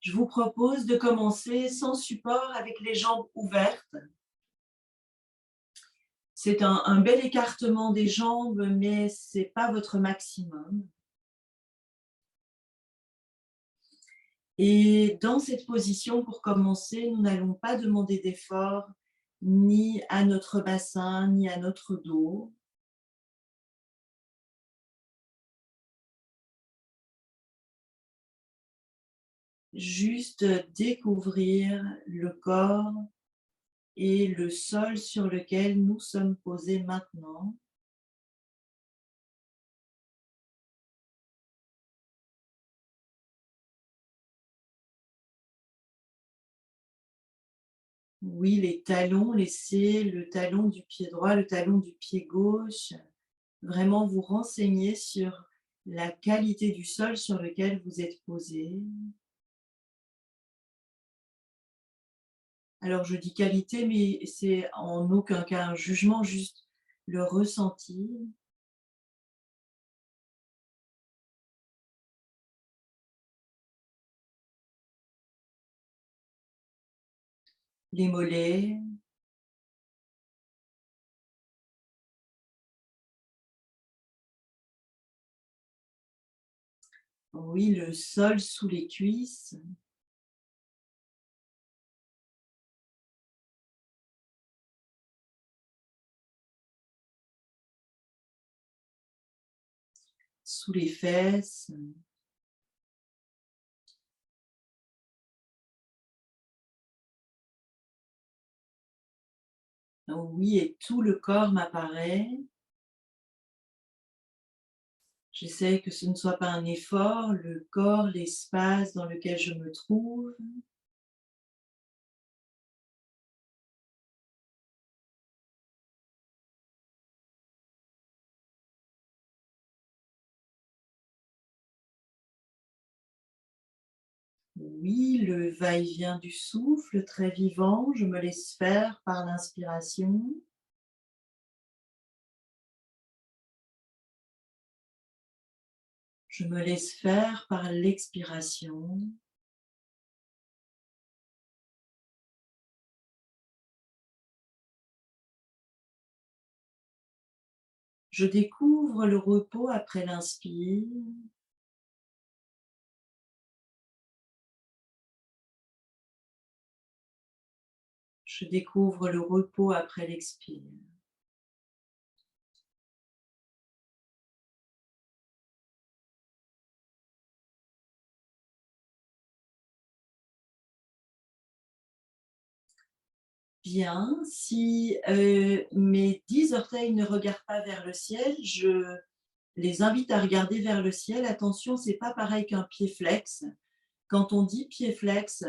Je vous propose de commencer sans support avec les jambes ouvertes. C'est un bel écartement des jambes, mais ce n'est pas votre maximum. Et dans cette position, pour commencer, nous n'allons pas demander d'effort ni à notre bassin, ni à notre dos. Juste découvrir le corps et le sol sur lequel nous sommes posés maintenant. Oui, les talons, laissez le talon du pied droit, le talon du pied gauche. Vraiment vous renseigner sur la qualité du sol sur lequel vous êtes posé. Alors je dis qualité, mais c'est en aucun cas un jugement, juste le ressenti. Les mollets. Oui, le sol sous les cuisses. Sous les fesses. Oui, et tout le corps m'apparaît. J'essaie que ce ne soit pas un effort, le corps, l'espace dans lequel je me trouve. Oui, le va-et-vient du souffle, très vivant, je me laisse faire par l'inspiration. Je me laisse faire par l'expiration. Je découvre le repos après l'inspire. Je découvre le repos après l'expire. Bien, si mes 10 orteils ne regardent pas vers le ciel, je les invite à regarder vers le ciel. Attention, ce n'est pas pareil qu'un pied flex. Quand on dit pied flex,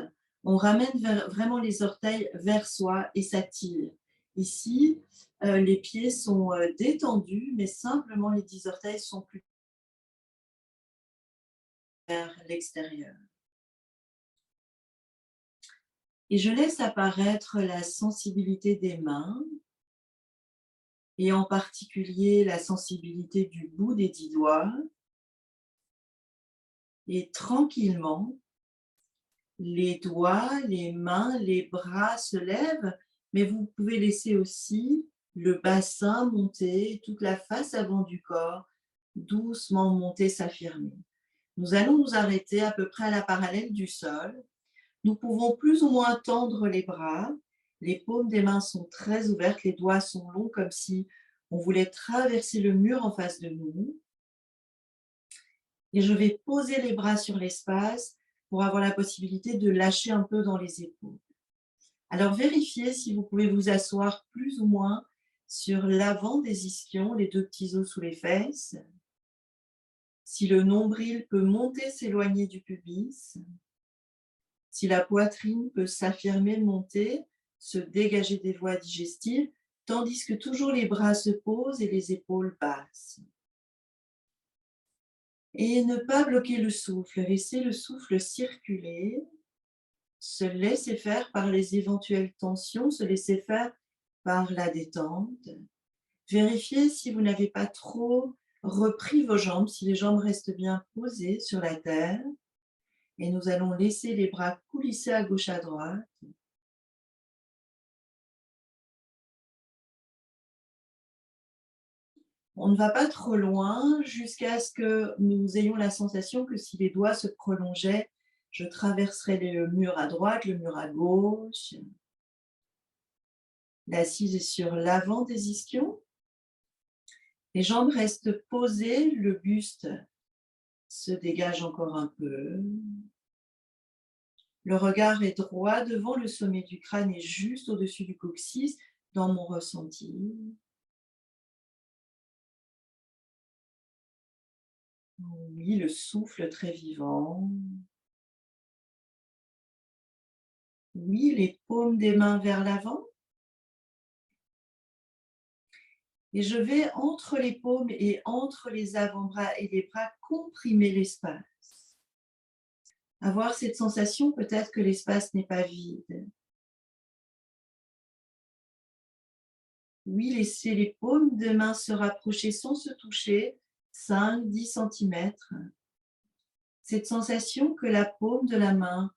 on ramène vraiment les orteils vers soi et ça tire. Ici, les pieds sont détendus, mais simplement les 10 orteils sont plus vers l'extérieur. Et je laisse apparaître la sensibilité des mains, et en particulier la sensibilité du bout des 10 doigts. Et tranquillement, les doigts, les mains, les bras se lèvent, mais vous pouvez laisser aussi le bassin monter, toute la face avant du corps, doucement monter, s'affirmer. Nous allons nous arrêter à peu près à la parallèle du sol. Nous pouvons plus ou moins tendre les bras. Les paumes des mains sont très ouvertes, les doigts sont longs comme si on voulait traverser le mur en face de nous. Et je vais poser les bras sur l'espace pour avoir la possibilité de lâcher un peu dans les épaules. Alors vérifiez si vous pouvez vous asseoir plus ou moins sur l'avant des ischions, les deux petits os sous les fesses. Si le nombril peut monter, s'éloigner du pubis. Si la poitrine peut s'affirmer, monter, se dégager des voies digestives, tandis que toujours les bras se posent et les épaules basses. Et ne pas bloquer le souffle, laisser le souffle circuler, se laisser faire par les éventuelles tensions, se laisser faire par la détente. Vérifiez si vous n'avez pas trop repris vos jambes, si les jambes restent bien posées sur la terre. Et nous allons laisser les bras coulisser à gauche, à droite. On ne va pas trop loin jusqu'à ce que nous ayons la sensation que si les doigts se prolongeaient, je traverserai le mur à droite, le mur à gauche. L'assise est sur l'avant des ischions. Les jambes restent posées, le buste se dégage encore un peu. Le regard est droit devant, le sommet du crâne est juste au-dessus du coccyx, dans mon ressenti. Oui, le souffle très vivant. Oui, les paumes des mains vers l'avant. Et je vais entre les paumes et entre les avant-bras et les bras comprimer l'espace. Avoir cette sensation peut-être que l'espace n'est pas vide. Oui, laissez les paumes de main se rapprocher sans se toucher, 5-10 cm. Cette sensation que la paume de la main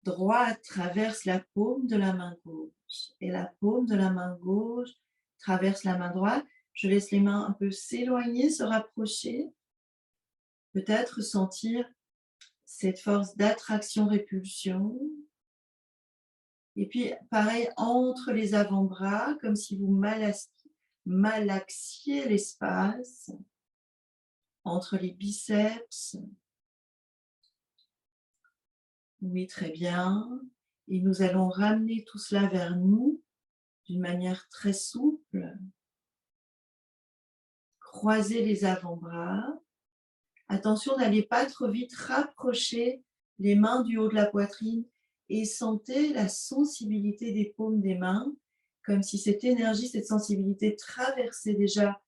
droite traverse la paume de la main gauche et la paume de la main gauche traverse la main droite. Je laisse les mains un peu s'éloigner, se rapprocher. Peut-être sentir cette force d'attraction-répulsion. Et puis, pareil, entre les avant-bras, comme si vous malaxiez l'espace, entre les biceps. Oui, très bien. Et nous allons ramener tout cela vers nous d'une manière très souple. Croisez les avant-bras. Attention, n'allez pas trop vite, rapprocher les mains du haut de la poitrine et sentez la sensibilité des paumes des mains, comme si cette énergie, cette sensibilité traversait déjà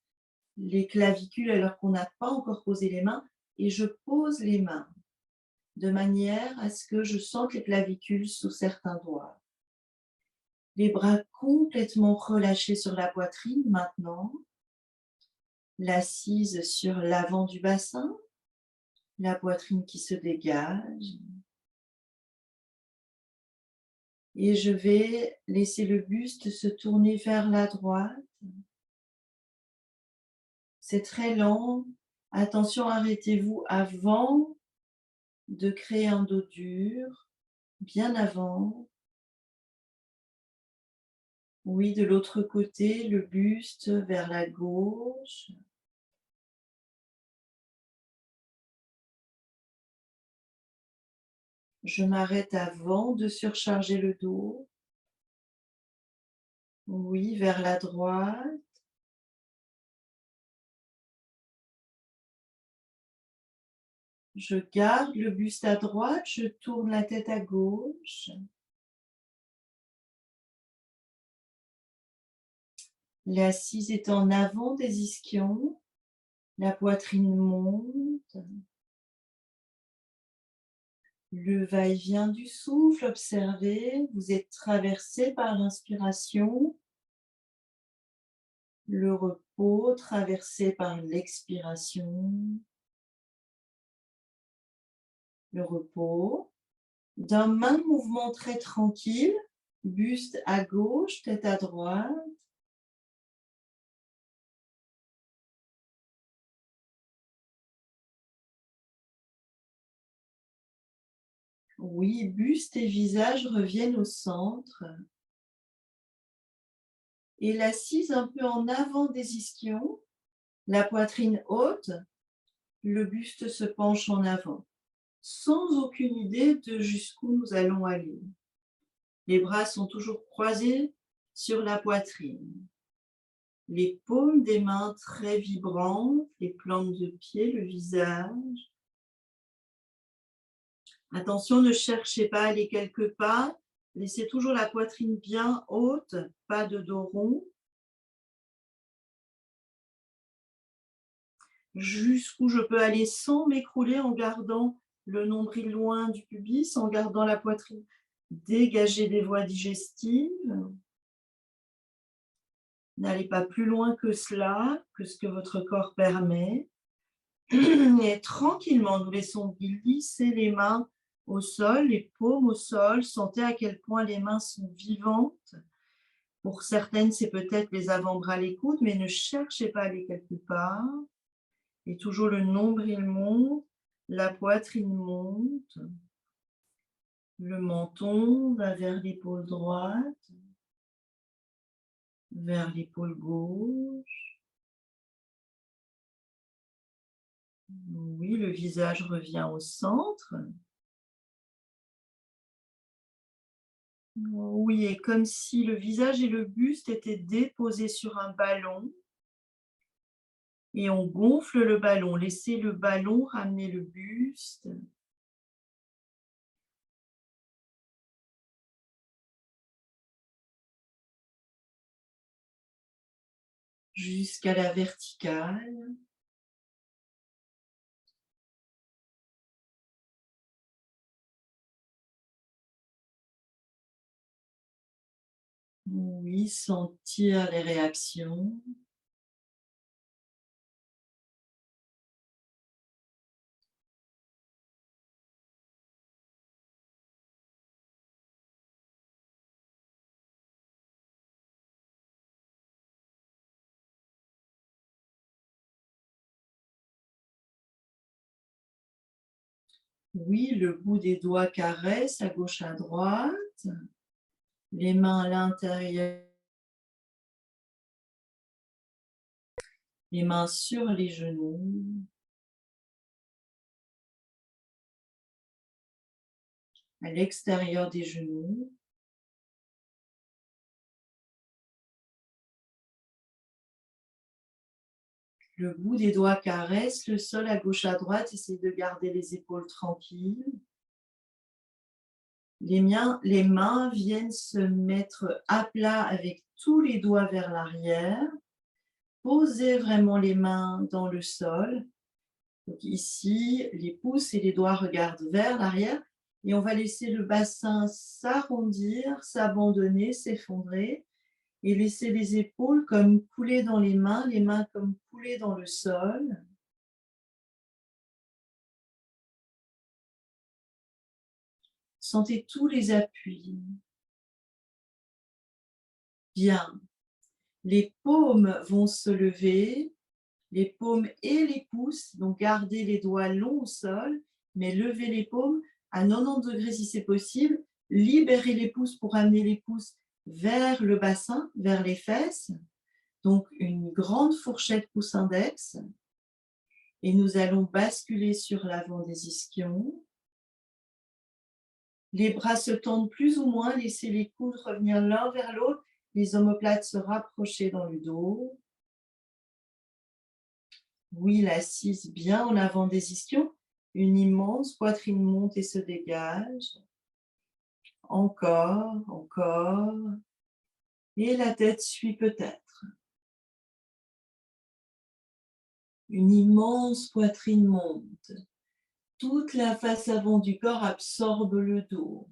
les clavicules alors qu'on n'a pas encore posé les mains. Et je pose les mains de manière à ce que je sente les clavicules sous certains doigts. Les bras complètement relâchés sur la poitrine maintenant. L'assise sur l'avant du bassin. La poitrine qui se dégage. Et je vais laisser le buste se tourner vers la droite. C'est très lent. Attention, arrêtez-vous avant de créer un dos dur, bien avant. Oui, de l'autre côté, le buste vers la gauche. Je m'arrête avant de surcharger le dos. Oui, vers la droite. Je garde le buste à droite, je tourne la tête à gauche. L'assise est en avant des ischions. La poitrine monte. Le va-et-vient du souffle, observez. Vous êtes traversé par l'inspiration. Le repos traversé par l'expiration. Le repos. D'un même mouvement très tranquille, buste à gauche, tête à droite. Oui, buste et visage reviennent au centre. Et l'assise un peu en avant des ischions, la poitrine haute, le buste se penche en avant, sans aucune idée de jusqu'où nous allons aller. Les bras sont toujours croisés sur la poitrine. Les paumes des mains très vibrantes, les plantes de pied, le visage. Attention, ne cherchez pas à aller quelque part. Laissez toujours la poitrine bien haute, pas de dos rond. Jusqu'où je peux aller sans m'écrouler en gardant le nombril loin du pubis, en gardant la poitrine dégagée des voies digestives. N'allez pas plus loin que cela, que ce que votre corps permet. Et tranquillement, nous laissons glisser les mains au sol, les paumes au sol. Sentez à quel point les mains sont vivantes. Pour certaines, c'est peut-être les avant-bras, les coudes, mais ne cherchez pas à aller quelque part. Et toujours le nombril monte, la poitrine monte, le menton va vers l'épaule droite, vers l'épaule gauche. Oui, le visage revient au centre. Oui, et comme si le visage et le buste étaient déposés sur un ballon. Et on gonfle le ballon. Laissez le ballon ramener le buste. Jusqu'à la verticale. Oui, sentir les réactions. Oui, le bout des doigts caresse à gauche, à droite. Les mains à l'intérieur. Les mains sur les genoux. À l'extérieur des genoux. Le bout des doigts caresse le sol à gauche, à droite. Essayez de garder les épaules tranquilles. Les mains viennent se mettre à plat avec tous les doigts vers l'arrière. Posez vraiment les mains dans le sol. Donc ici, les pouces et les doigts regardent vers l'arrière. Et on va laisser le bassin s'arrondir, s'abandonner, s'effondrer. Et laisser les épaules comme couler dans les mains comme couler dans le sol. Sentez tous les appuis. Bien. Les paumes vont se lever, les paumes et les pouces, donc gardez les doigts longs au sol, mais levez les paumes à 90 degrés si c'est possible. Libérez les pouces pour amener les pouces vers le bassin, vers les fesses. Donc une grande fourchette pouce-index. Et nous allons basculer sur l'avant des ischions. Les bras se tendent plus ou moins, laissez les coudes revenir l'un vers l'autre, les omoplates se rapprocher dans le dos. Oui, l'assise bien en avant des ischions, une immense poitrine monte et se dégage. Encore, encore. Et la tête suit peut-être. Une immense poitrine monte. Toute la face avant du corps absorbe le dos.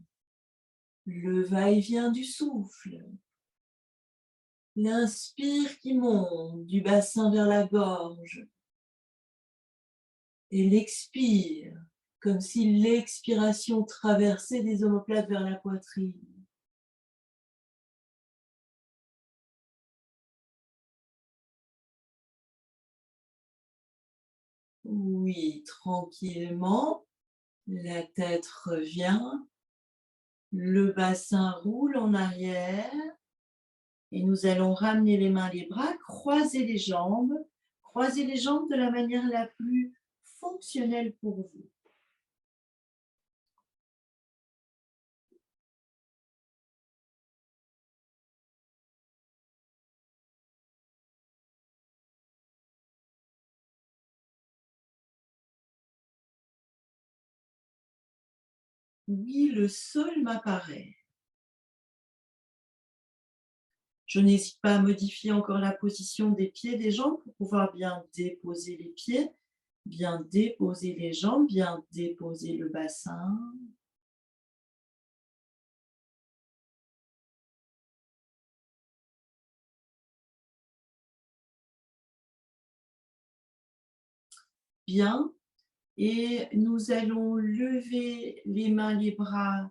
Le va-et-vient du souffle. L'inspire qui monte du bassin vers la gorge. Et l'expire, comme si l'expiration traversait des omoplates vers la poitrine. Oui, tranquillement, la tête revient, le bassin roule en arrière et nous allons ramener les mains, les bras, croiser les jambes de la manière la plus fonctionnelle pour vous. Oui, le sol m'apparaît. Je n'hésite pas à modifier encore la position des pieds, des jambes pour pouvoir bien déposer les pieds, bien déposer les jambes, bien déposer le bassin. Bien. Et nous allons lever les mains, les bras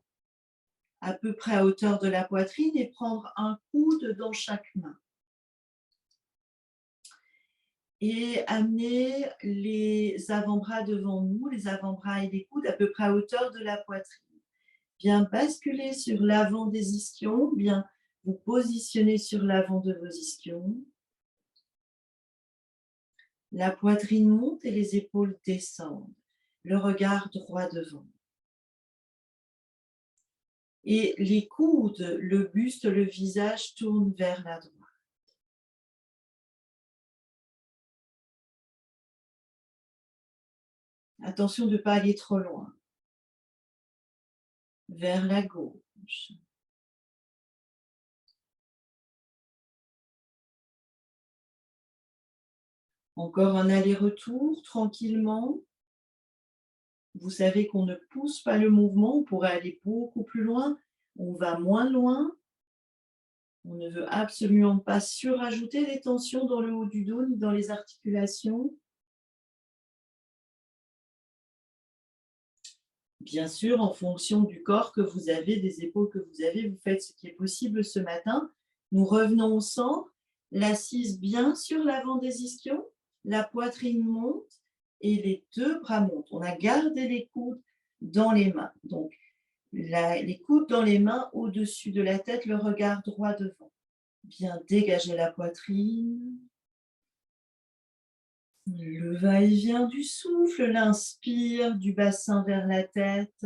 à peu près à hauteur de la poitrine et prendre un coude dans chaque main. Et amener les avant-bras devant nous, les avant-bras et les coudes à peu près à hauteur de la poitrine. Bien basculer sur l'avant des ischions, bien vous positionner sur l'avant de vos ischions. La poitrine monte et les épaules descendent. Le regard droit devant. Et les coudes, le buste, le visage tournent vers la droite. Attention de ne pas aller trop loin. Vers la gauche. Encore un aller-retour tranquillement. Vous savez qu'on ne pousse pas le mouvement, on pourrait aller beaucoup plus loin. On va moins loin. On ne veut absolument pas surajouter les tensions dans le haut du dos ni dans les articulations. Bien sûr, en fonction du corps que vous avez, des épaules que vous avez, vous faites ce qui est possible ce matin. Nous revenons au centre, l'assise bien sur l'avant des ischions, la poitrine monte et les deux bras montent. On a gardé les coudes dans les mains. Donc, les coudes dans les mains au-dessus de la tête, le regard droit devant. Bien dégager la poitrine. Le va-et-vient du souffle, l'inspire du bassin vers la tête.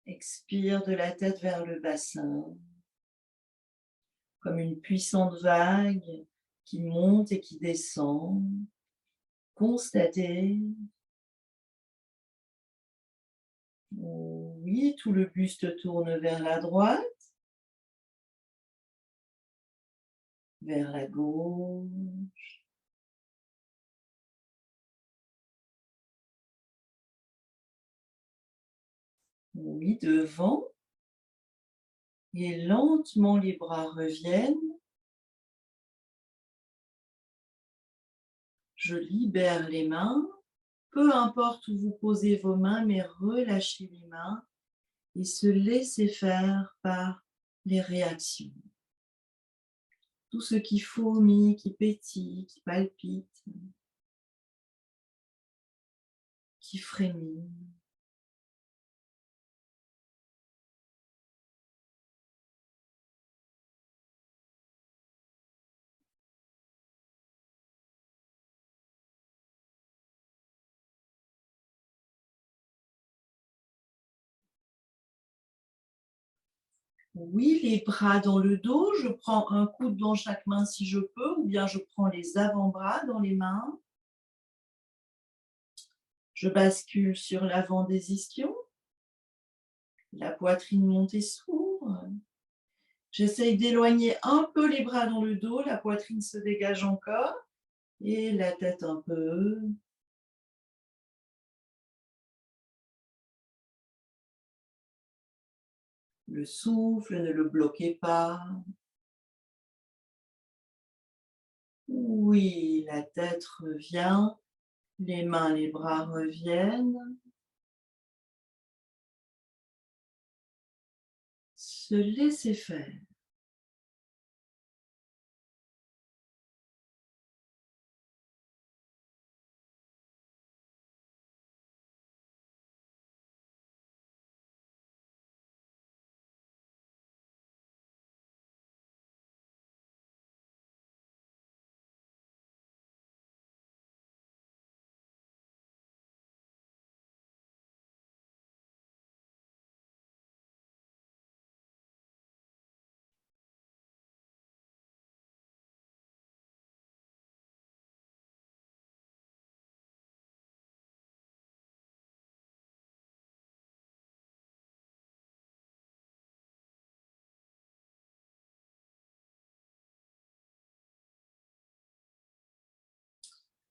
Expire de la tête vers le bassin, comme une puissante vague qui monte et qui descend. Constatez. Oui, tout le buste tourne vers la droite, vers la gauche. Oui, devant. Et lentement, les bras reviennent. Je libère les mains. Peu importe où vous posez vos mains, mais relâchez les mains et se laisser faire par les réactions. Tout ce qui fourmille, qui pétille, qui palpite, qui frémit. Oui, les bras dans le dos, je prends un coude dans chaque main si je peux, ou bien je prends les avant-bras dans les mains. Je bascule sur l'avant des ischions. La poitrine monte et s'ouvre. J'essaye d'éloigner un peu les bras dans le dos, la poitrine se dégage encore, et la tête un peu. Le souffle, ne le bloquez pas. Oui, la tête revient, les mains, les bras reviennent. Se laisser faire.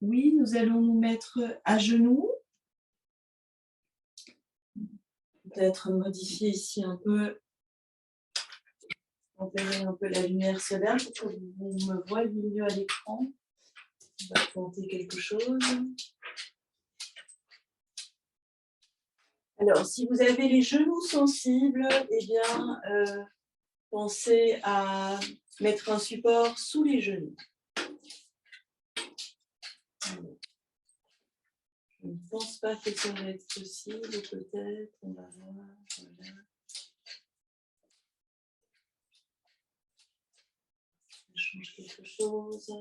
Oui, nous allons nous mettre à genoux. Peut-être modifier ici un peu, enlever un peu la lumière solaire pour que vous me voyez mieux à l'écran. On va tenter quelque chose. Alors, si vous avez les genoux sensibles, eh bien, pensez à mettre un support sous les genoux. Je ne pense pas que ça va être possible, peut-être. On va voir. Voilà. Je change quelque chose.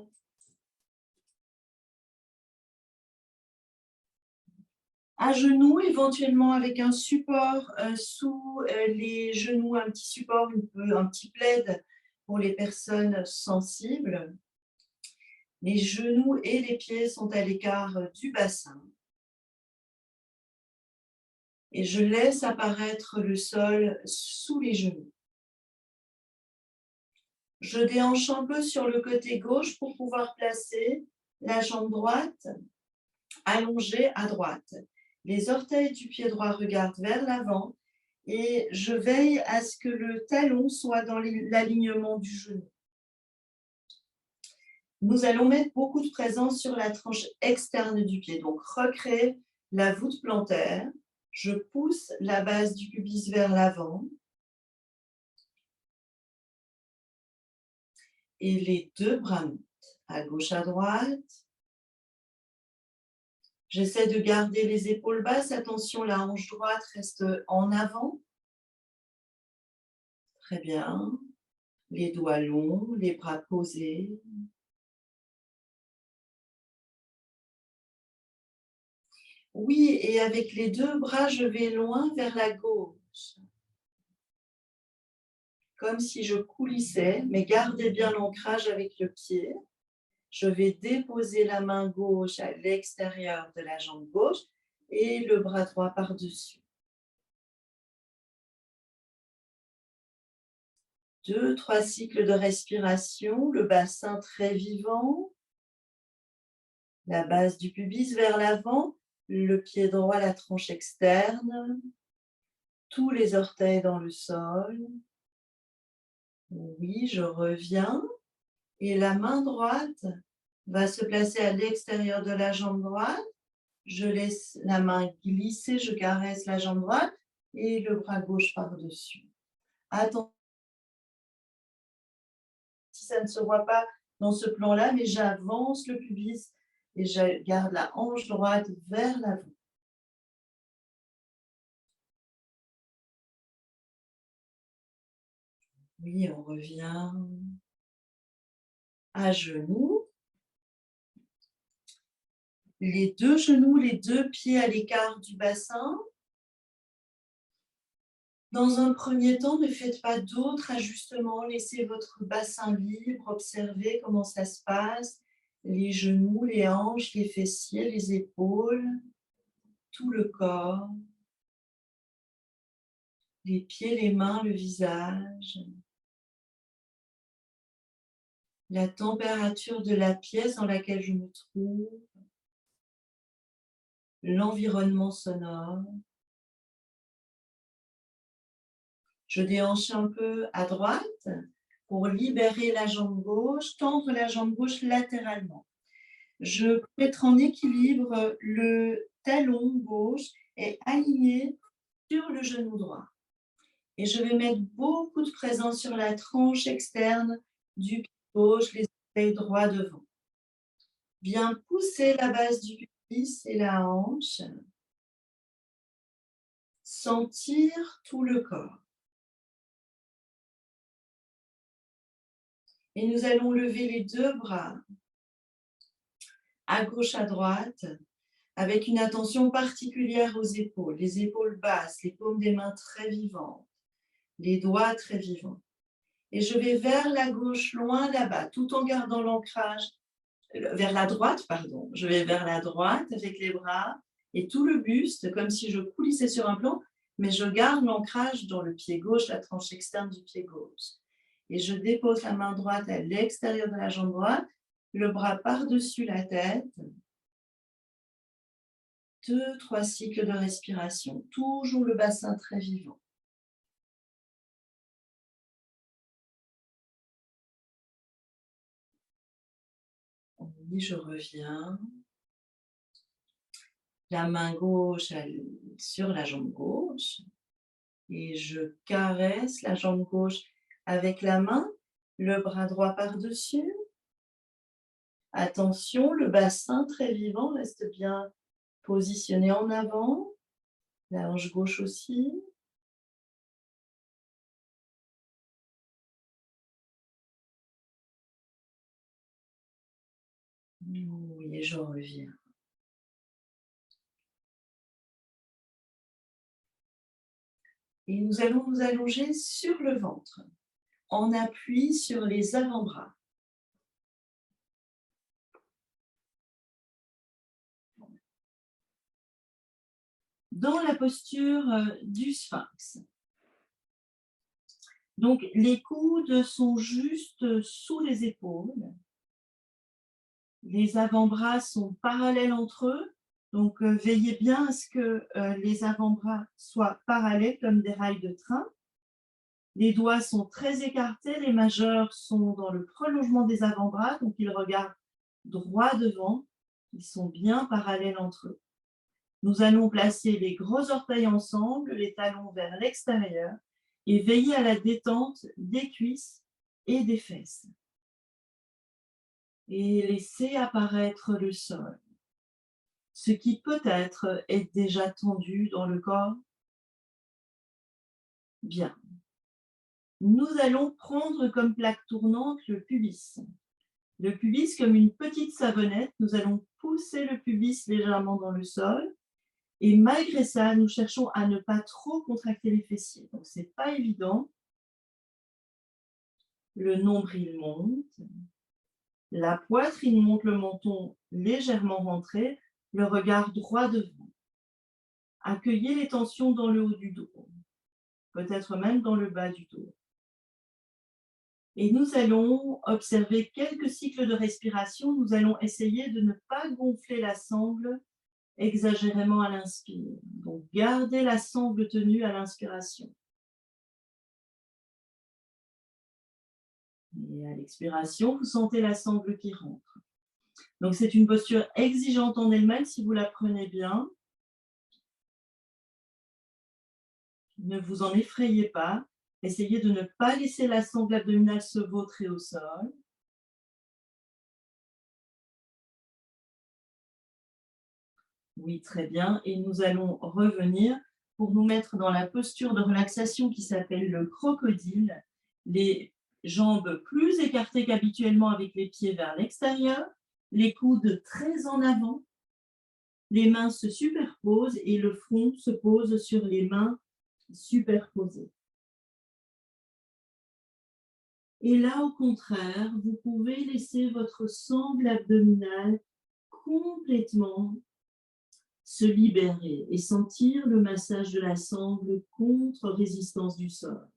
À genoux, éventuellement avec un support sous les genoux, un petit support, un petit plaid pour les personnes sensibles. Les genoux et les pieds sont à l'écart du bassin. Et je laisse apparaître le sol sous les genoux. Je déhanche un peu sur le côté gauche pour pouvoir placer la jambe droite allongée à droite. Les orteils du pied droit regardent vers l'avant et je veille à ce que le talon soit dans l'alignement du genou. Nous allons mettre beaucoup de présence sur la tranche externe du pied. Donc, recréer la voûte plantaire. Je pousse la base du pubis vers l'avant. Et les deux bras montent à gauche, à droite. J'essaie de garder les épaules basses. Attention, la hanche droite reste en avant. Très bien. Les doigts longs, les bras posés. Oui, et avec les deux bras, je vais loin vers la gauche. Comme si je coulissais, mais gardez bien l'ancrage avec le pied. Je vais déposer la main gauche à l'extérieur de la jambe gauche et le bras droit par-dessus. 2-3 cycles de respiration, le bassin très vivant, la base du pubis vers l'avant, le pied droit, la tranche externe, tous les orteils dans le sol. Oui, je reviens et la main droite va se placer à l'extérieur de la jambe droite. Je laisse la main glisser, je caresse la jambe droite et le bras gauche par-dessus. Attention, si ça ne se voit pas dans ce plan-là, mais j'avance le pubis et je garde la hanche droite vers l'avant. Oui, on revient à genoux. Les deux genoux, les deux pieds à l'écart du bassin. Dans un premier temps, ne faites pas d'autres ajustements. Laissez votre bassin libre, observez comment ça se passe. Les genoux, les hanches, les fessiers, les épaules, tout le corps. Les pieds, les mains, le visage. La température de la pièce dans laquelle je me trouve. L'environnement sonore. Je déhanche un peu à droite pour libérer la jambe gauche, tendre la jambe gauche latéralement. Je peux mettre en équilibre le talon gauche et aligné sur le genou droit. Et je vais mettre beaucoup de présence sur la tranche externe du pied gauche, les orteils droits devant. Bien pousser la base du pubis et la hanche. Sentir tout le corps. Et nous allons lever les deux bras à gauche, à droite, avec une attention particulière aux épaules. Les épaules basses, les paumes des mains très vivantes, les doigts très vivants. Et je vais vers la gauche, loin là-bas, tout en gardant l'ancrage, vers la droite, pardon. Je vais vers la droite avec les bras et tout le buste, comme si je coulissais sur un plan, mais je garde l'ancrage dans le pied gauche, la tranche externe du pied gauche. Et je dépose la main droite à l'extérieur de la jambe droite, le bras par-dessus la tête. 2-3 cycles de respiration, toujours le bassin très vivant. Oui, je reviens. La main gauche sur la jambe gauche et je caresse la jambe gauche avec la main, le bras droit par-dessus. Attention, le bassin très vivant reste bien positionné en avant, la hanche gauche aussi. Oui, et je reviens. Et nous allons nous allonger sur le ventre, en appui sur les avant-bras. Dans la posture du sphinx. Donc, les coudes sont juste sous les épaules. Les avant-bras sont parallèles entre eux. Donc, veillez bien à ce que les avant-bras soient parallèles comme des rails de train. Les doigts sont très écartés. Les majeurs sont dans le prolongement des avant-bras. Donc, ils regardent droit devant. Ils sont bien parallèles entre eux. Nous allons placer les gros orteils ensemble, les talons vers l'extérieur et veiller à la détente des cuisses et des fesses. Et laisser apparaître le sol. Ce qui peut-être est déjà tendu dans le corps. Bien. Nous allons prendre comme plaque tournante le pubis. Le pubis comme une petite savonnette. Nous allons pousser le pubis légèrement dans le sol. Et malgré ça, nous cherchons à ne pas trop contracter les fessiers. Donc, ce n'est pas évident. Le nombril monte. La poitrine monte, le menton légèrement rentré, le regard droit devant. Accueillez les tensions dans le haut du dos, peut-être même dans le bas du dos. Et nous allons observer quelques cycles de respiration. Nous allons essayer de ne pas gonfler la sangle exagérément à l'inspire. Donc, gardez la sangle tenue à l'inspiration. Et à l'expiration, vous sentez la sangle qui rentre. Donc, c'est une posture exigeante en elle-même si vous la prenez bien. Ne vous en effrayez pas. Essayez de ne pas laisser la sangle abdominale se vautrer au sol. Oui, très bien. Et nous allons revenir pour nous mettre dans la posture de relaxation qui s'appelle le crocodile. Les jambes plus écartées qu'habituellement avec les pieds vers l'extérieur, les coudes très en avant, les mains se superposent et le front se pose sur les mains superposées. Et là, au contraire, vous pouvez laisser votre sangle abdominale complètement se libérer et sentir le massage de la sangle contre résistance du sol.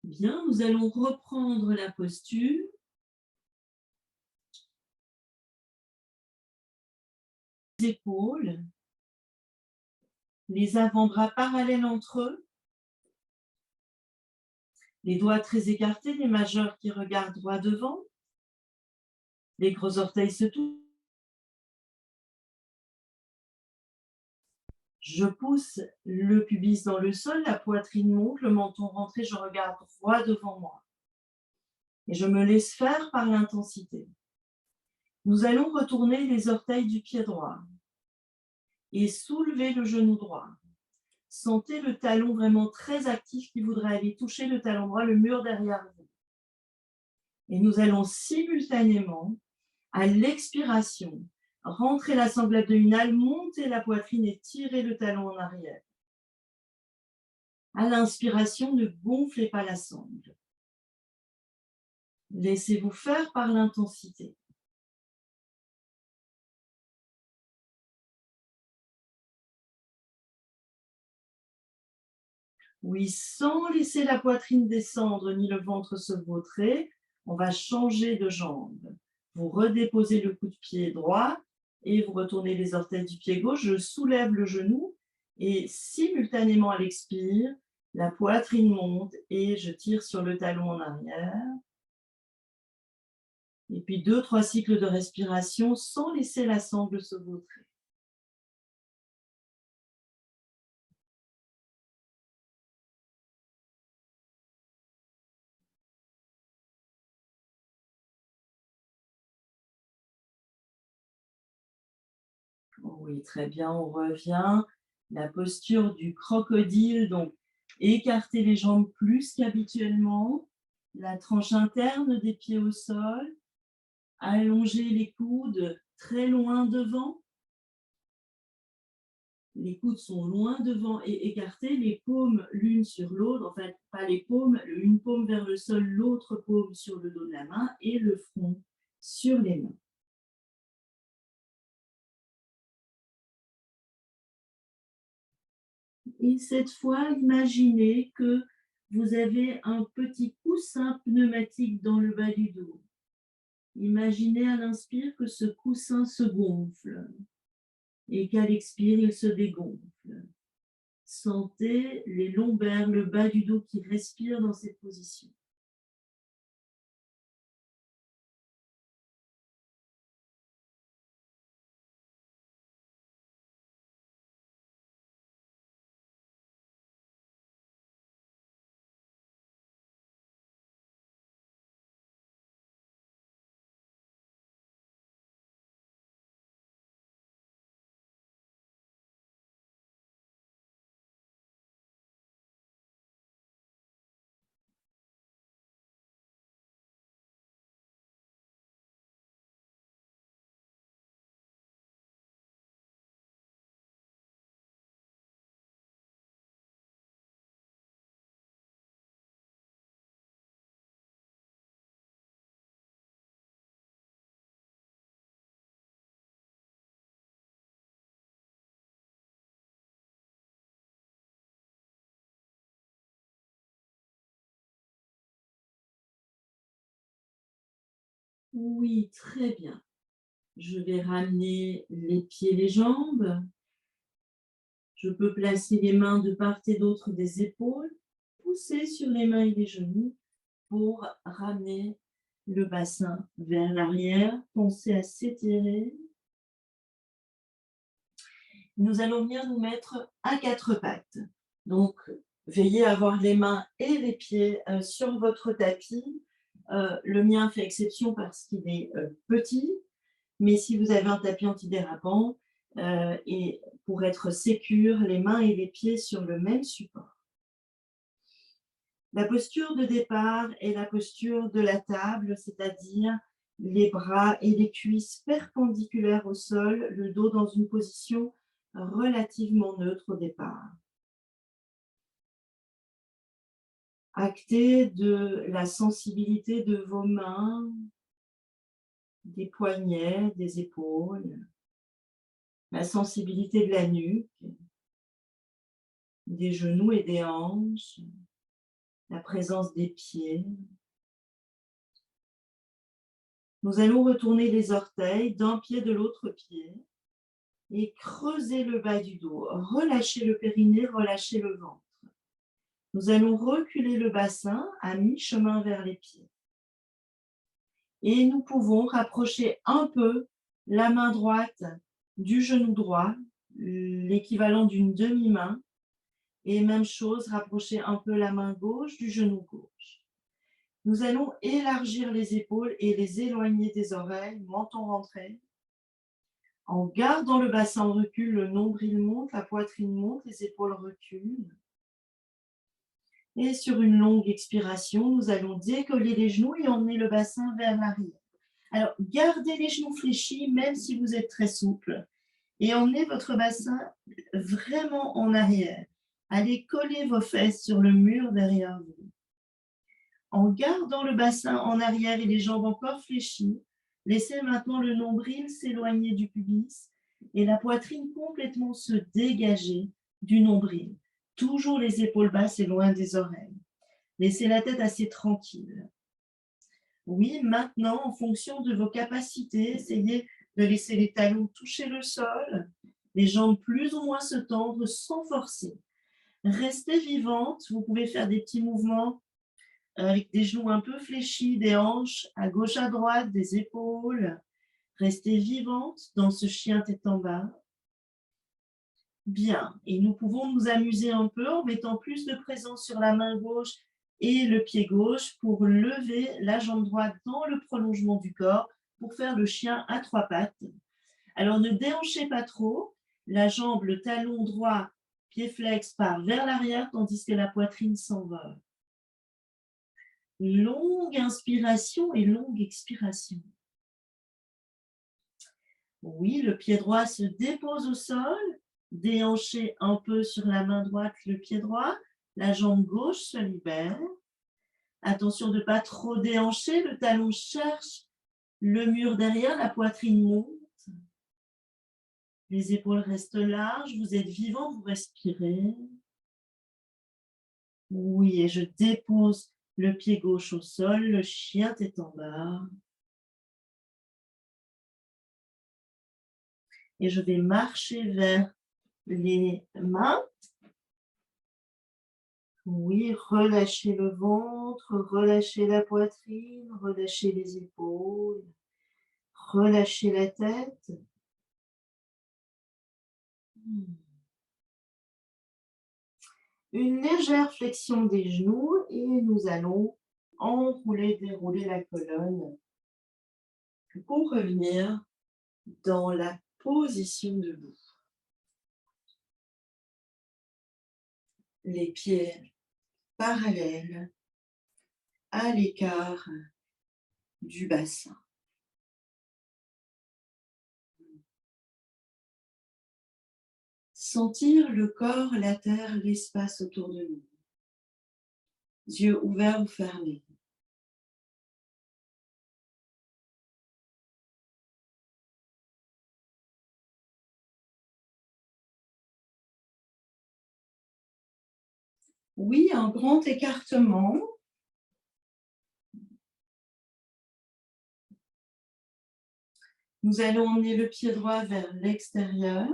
Bien, nous allons reprendre la posture. Les épaules, les avant-bras parallèles entre eux, les doigts très écartés, les majeurs qui regardent droit devant, les gros orteils se touchent. Je pousse le pubis dans le sol, la poitrine monte, le menton rentré, je regarde droit devant moi. Et je me laisse faire par l'intensité. Nous allons retourner les orteils du pied droit. et soulevez le genou droit. Sentez le talon vraiment très actif qui voudrait aller toucher le talon droit, le mur derrière vous. Et nous allons simultanément, à l'expiration, rentrer la sangle abdominale, monter la poitrine et tirer le talon en arrière. À l'inspiration, ne gonflez pas la sangle. Laissez-vous faire par l'intensité. Oui, sans laisser la poitrine descendre ni le ventre se vautrer, on va changer de jambe. Vous redéposez le coup de pied droit et vous retournez les orteils du pied gauche. Je soulève le genou et simultanément à l'expire, la poitrine monte et je tire sur le talon en arrière. Et puis 2-3 cycles de respiration sans laisser la sangle se vautrer. Oui, très bien, on revient. La posture du crocodile, donc écartez les jambes plus qu'habituellement, la tranche interne des pieds au sol, allongez les coudes très loin devant. Les coudes sont loin devant et écartés, les paumes l'une sur l'autre, en fait, pas les paumes, une paume vers le sol, l'autre paume sur le dos de la main et le front sur les mains. Et cette fois, imaginez que vous avez un petit coussin pneumatique dans le bas du dos. Imaginez à l'inspire que ce coussin se gonfle et qu'à l'expire, il se dégonfle. Sentez les lombaires, le bas du dos qui respire dans cette position. Oui, très bien. Je vais ramener les pieds, les jambes. Je peux placer les mains de part et d'autre des épaules, pousser sur les mains et les genoux pour ramener le bassin vers l'arrière. Pensez à s'étirer. Nous allons venir nous mettre à quatre pattes. Donc, veillez à avoir les mains et les pieds sur votre tapis. Le mien fait exception parce qu'il est petit, mais si vous avez un tapis antidérapant, et pour être sécure, les mains et les pieds sur le même support. La posture de départ est la posture de la table, c'est-à-dire les bras et les cuisses perpendiculaires au sol, le dos dans une position relativement neutre au départ. Actez de la sensibilité de vos mains, des poignets, des épaules, la sensibilité de la nuque, des genoux et des hanches, la présence des pieds. Nous allons retourner les orteils d'un pied de l'autre pied et creuser le bas du dos. Relâchez le périnée, relâchez le ventre. Nous allons reculer le bassin à mi-chemin vers les pieds. Et nous pouvons rapprocher un peu la main droite du genou droit, l'équivalent d'une demi-main. Et même chose, rapprocher un peu la main gauche du genou gauche. Nous allons élargir les épaules et les éloigner des oreilles, menton rentré. En gardant le bassin en recul, le nombril monte, la poitrine monte, les épaules reculent. Et sur une longue expiration, nous allons décoller les genoux et emmener le bassin vers l'arrière. Alors, gardez les genoux fléchis, même si vous êtes très souple, et emmenez votre bassin vraiment en arrière. Allez coller vos fesses sur le mur derrière vous. En gardant le bassin en arrière et les jambes encore fléchies, laissez maintenant le nombril s'éloigner du pubis et la poitrine complètement se dégager du nombril. Toujours les épaules basses et loin des oreilles. Laissez la tête assez tranquille. Oui, maintenant, en fonction de vos capacités, essayez de laisser les talons toucher le sol, les jambes plus ou moins se tendre sans forcer. Restez vivante, vous pouvez faire des petits mouvements avec des genoux un peu fléchis, des hanches à gauche, à droite, des épaules. Restez vivante dans ce chien tête en bas. Bien, et nous pouvons nous amuser un peu en mettant plus de présence sur la main gauche et le pied gauche pour lever la jambe droite dans le prolongement du corps pour faire le chien à 3 pattes. Alors ne déhanchez pas trop, la jambe, le talon droit, pied flex part vers l'arrière tandis que la poitrine s'envole. Longue inspiration et longue expiration. Oui, le pied droit se dépose au sol, déhanchez un peu sur la main droite le pied droit, la jambe gauche se libère. Attention de ne pas trop déhancher, le talon cherche le mur derrière, la poitrine monte. Les épaules restent larges, vous êtes vivant, vous respirez. Oui, et je dépose le pied gauche au sol, le chien tête en bas. Et je vais marcher vers les mains. Oui, relâchez le ventre, relâchez la poitrine, relâchez les épaules, relâchez la tête. Une légère flexion des genoux et nous allons enrouler, dérouler la colonne pour revenir dans la position debout. Les pieds parallèles à l'écart du bassin. Sentir le corps, la terre, l'espace autour de nous. Yeux ouverts ou fermés. Oui, un grand écartement. Nous allons emmener le pied droit vers l'extérieur.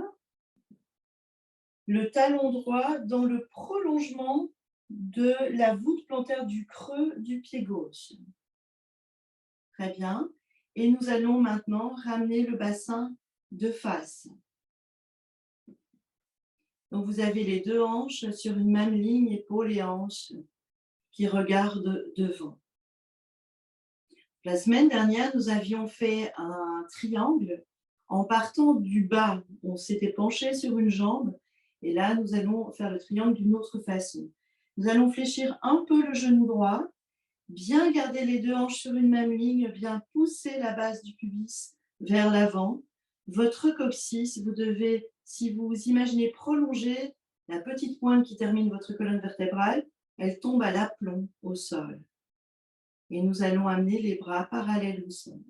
Le talon droit dans le prolongement de la voûte plantaire du creux du pied gauche. Très bien. Et nous allons maintenant ramener le bassin de face. Donc vous avez les deux hanches sur une même ligne, épaules et hanches, qui regardent devant. La semaine dernière, nous avions fait un triangle. En partant du bas, on s'était penché sur une jambe. Et là, nous allons faire le triangle d'une autre façon. Nous allons fléchir un peu le genou droit, bien garder les deux hanches sur une même ligne, bien pousser la base du pubis vers l'avant. Votre coccyx, vous devez, si vous imaginez prolonger la petite pointe qui termine votre colonne vertébrale, elle tombe à l'aplomb au sol. Et nous allons amener les bras parallèles au sol.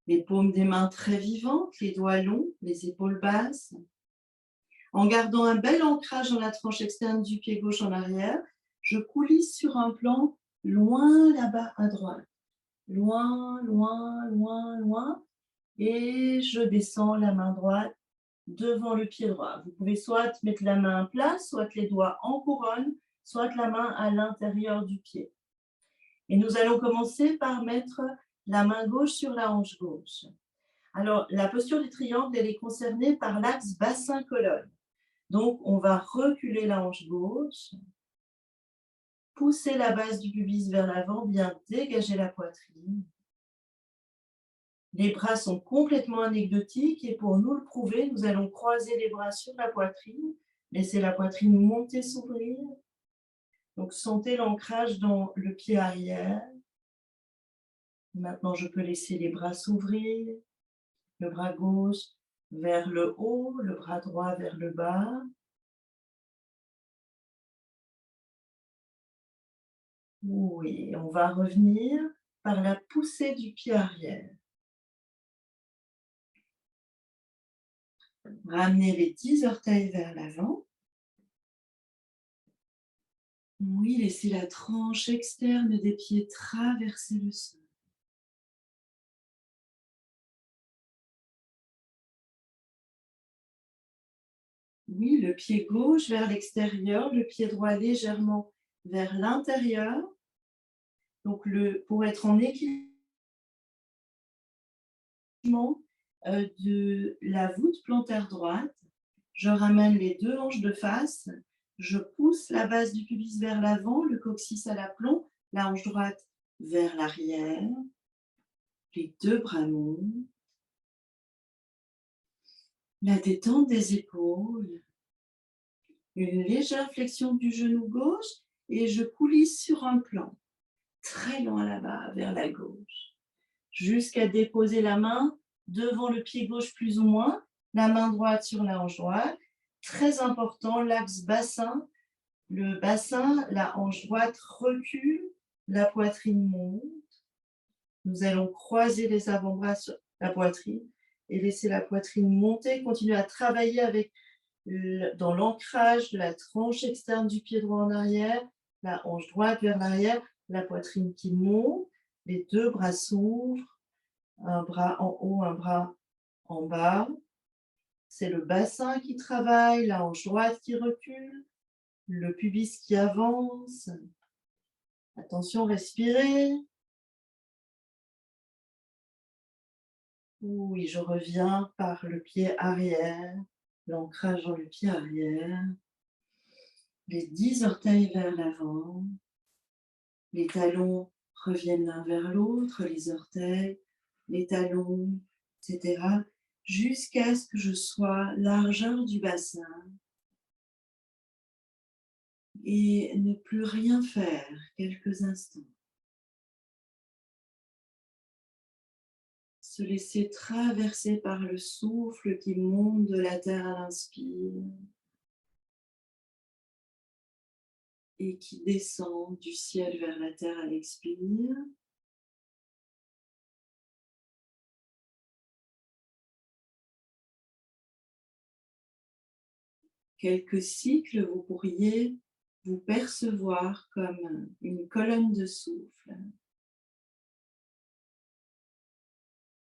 Les paumes des mains très vivantes, les doigts longs, les épaules basses. En gardant un bel ancrage dans la tranche externe du pied gauche en arrière, je coulisse sur un plan loin là-bas à droite. Loin, loin, loin, loin. Et je descends la main droite devant le pied droit. Vous pouvez soit mettre la main à plat, soit les doigts en couronne, soit la main à l'intérieur du pied. Et nous allons commencer par mettre la main gauche sur la hanche gauche. Alors, la posture du triangle, elle est concernée par l'axe bassin-colonne. Donc, on va reculer la hanche gauche, pousser la base du pubis vers l'avant, bien dégager la poitrine. Les bras sont complètement anecdotiques et pour nous le prouver, nous allons croiser les bras sur la poitrine, laisser la poitrine monter, s'ouvrir. Donc sentez l'ancrage dans le pied arrière. Maintenant, je peux laisser les bras s'ouvrir, le bras gauche vers le haut, le bras droit vers le bas. Oui, on va revenir par la poussée du pied arrière. Ramenez les 10 orteils vers l'avant. Oui, laissez la tranche externe des pieds traverser le sol. Oui, le pied gauche vers l'extérieur, le pied droit légèrement vers l'intérieur. Donc, pour être en équilibre de la voûte plantaire droite, je ramène les deux hanches de face, je pousse la base du pubis vers l'avant, le coccyx à l'aplomb, la hanche droite vers l'arrière, les deux bras montent, la détente des épaules, une légère flexion du genou gauche et je coulisse sur un plan, très loin là-bas vers la gauche, jusqu'à déposer la main devant le pied gauche plus ou moins, la main droite sur la hanche droite. Très important, l'axe bassin. Le bassin, la hanche droite recule, la poitrine monte. Nous allons croiser les avant-bras sur la poitrine et laisser la poitrine monter. Continuer à travailler avec dans l'ancrage de la tranche externe du pied droit en arrière, la hanche droite vers l'arrière, la poitrine qui monte, les deux bras s'ouvrent, un bras en haut, un bras en bas. C'est le bassin qui travaille, la hanche droite qui recule, le pubis qui avance. Attention, respirez. Oui, je reviens par le pied arrière, l'ancrage dans le pied arrière. Les 10 orteils vers l'avant. Les talons reviennent l'un vers l'autre, les orteils, les talons, etc. Jusqu'à ce que je sois largeur du bassin. Et ne plus rien faire quelques instants. Se laisser traverser par le souffle qui monte de la terre à l'inspire et qui descend du ciel vers la terre à l'expire. Quelques cycles, vous pourriez vous percevoir comme une colonne de souffle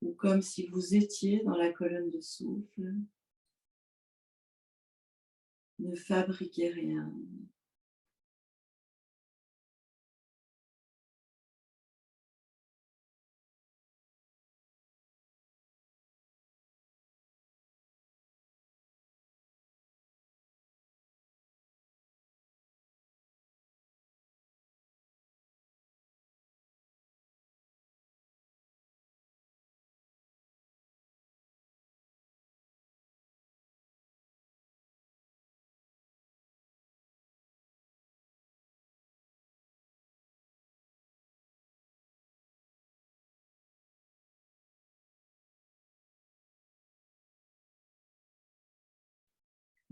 ou comme si vous étiez dans la colonne de souffle. Ne fabriquez rien.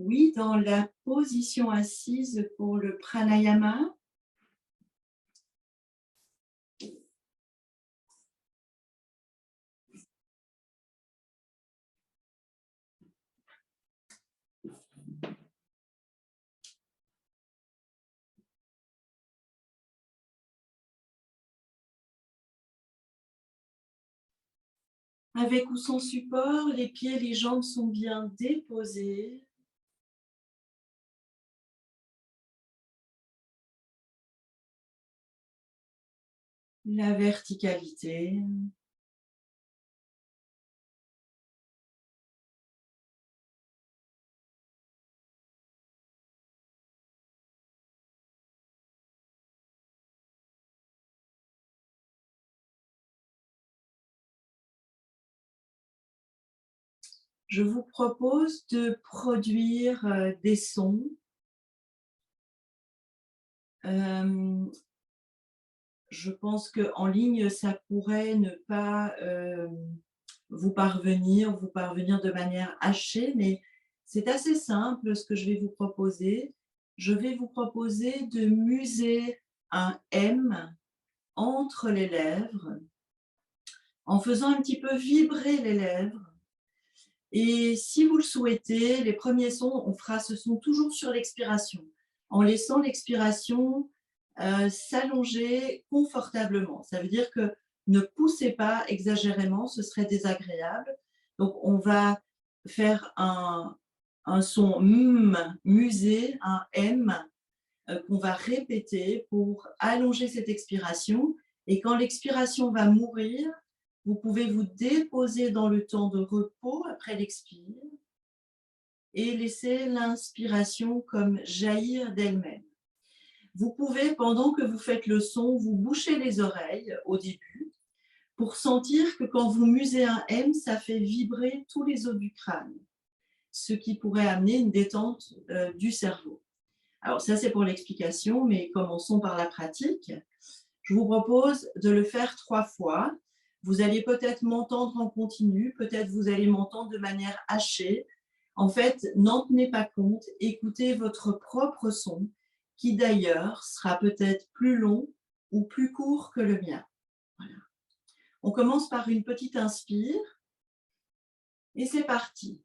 Oui, dans la position assise pour le pranayama, avec ou sans support, les pieds, les jambes sont bien déposés. La verticalité. je vous propose de produire, des sons. Je pense qu'en ligne, ça pourrait ne pas, vous parvenir de manière hachée, mais c'est assez simple ce que je vais vous proposer. Je vais vous proposer de muser un M entre les lèvres, en faisant un petit peu vibrer les lèvres. Et si vous le souhaitez, les premiers sons, on fera ce son toujours sur l'expiration, en laissant l'expiration s'allonger confortablement. Ça veut dire que ne poussez pas exagérément, ce serait désagréable. Donc, on va faire un son musé, un M, qu'on va répéter pour allonger cette expiration. Et quand l'expiration va mourir, vous pouvez vous déposer dans le temps de repos après l'expire et laisser l'inspiration comme jaillir d'elle-même. Vous pouvez, pendant que vous faites le son, vous boucher les oreilles au début pour sentir que quand vous musez un M, ça fait vibrer tous les os du crâne, ce qui pourrait amener une détente du cerveau. Alors ça, c'est pour l'explication, mais commençons par la pratique. Je vous propose de le faire 3 fois. Vous allez peut-être m'entendre en continu, peut-être vous allez m'entendre de manière hachée. En fait, n'en tenez pas compte, écoutez votre propre son, qui d'ailleurs sera peut-être plus long ou plus court que le mien. Voilà. On commence par une petite inspire et c'est parti.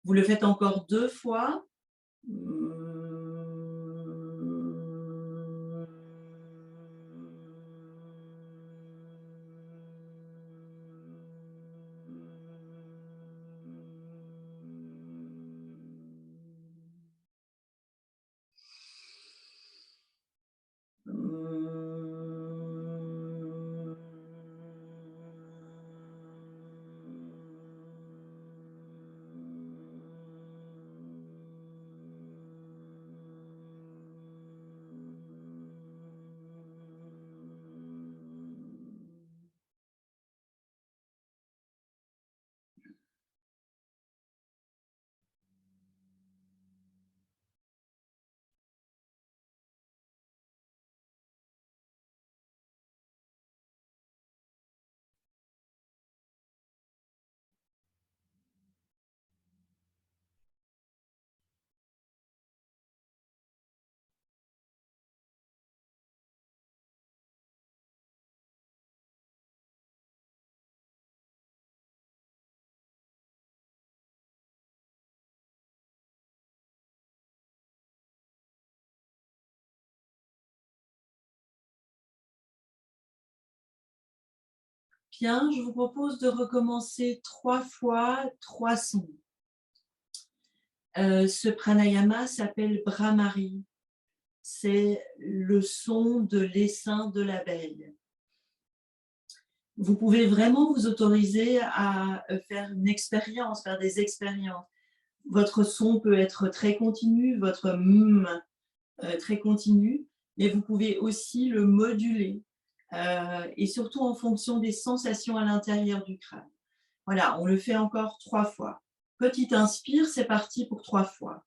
Vous le faites encore 2 fois. Bien, je vous propose de recommencer 3 fois 3 sons. Ce pranayama s'appelle Brahmari. C'est le son de l'essaim de l'abeille. Vous pouvez vraiment vous autoriser à faire une expérience, faire des expériences. Votre son peut être très continu, votre très continu, mais vous pouvez aussi le moduler et surtout en fonction des sensations à l'intérieur du crâne. Voilà, on le fait encore 3 fois. Petite inspire, c'est parti pour 3 fois.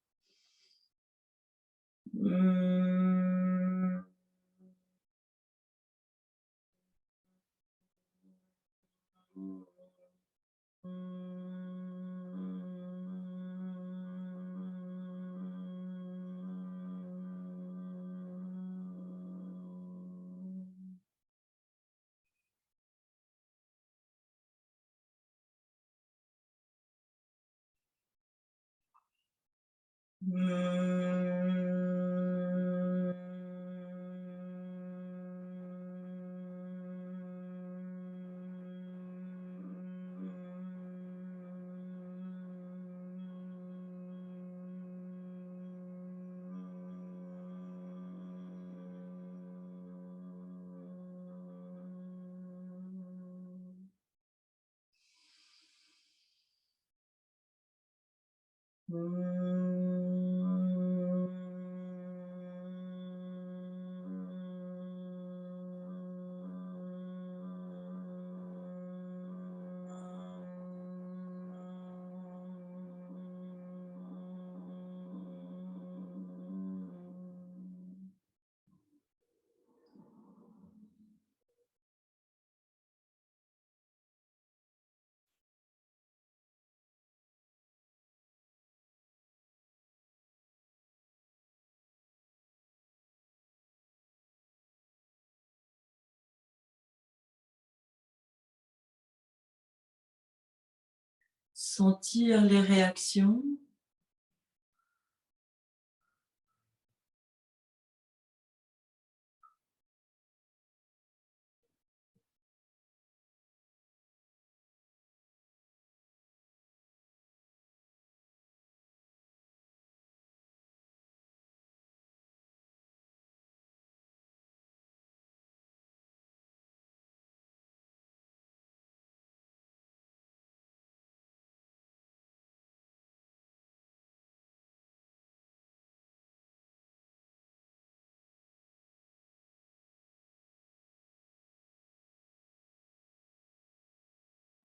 Sentir les réactions.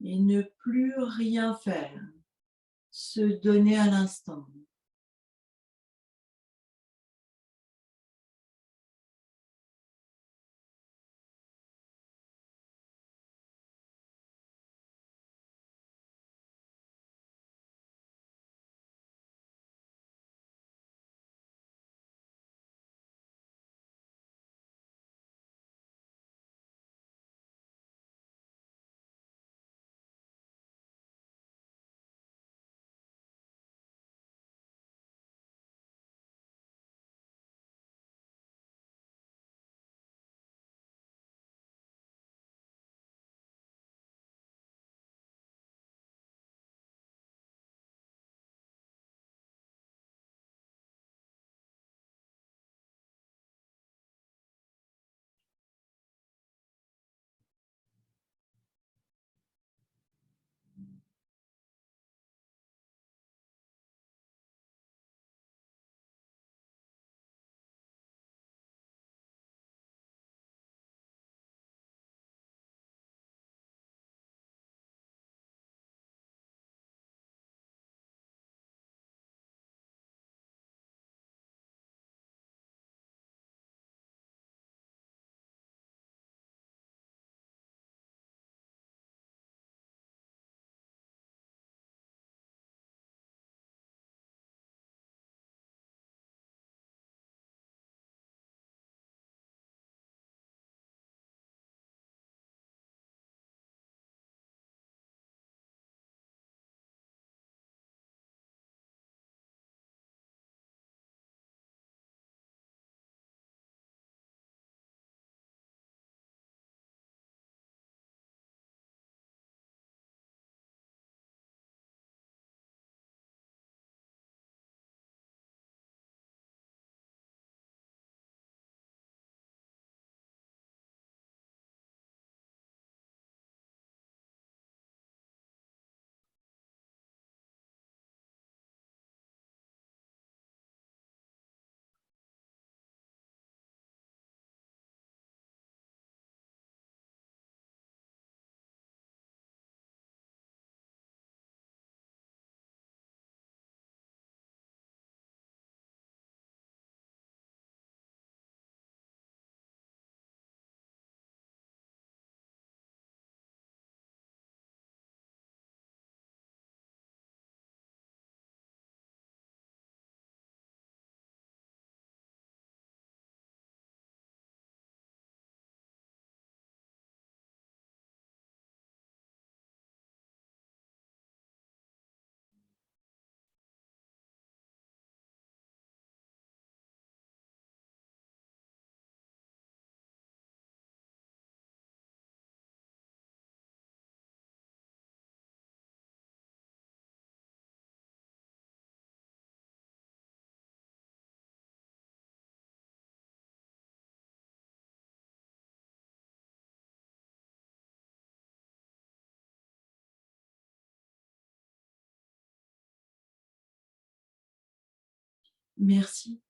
Et ne plus rien faire, se donner à l'instant. Merci.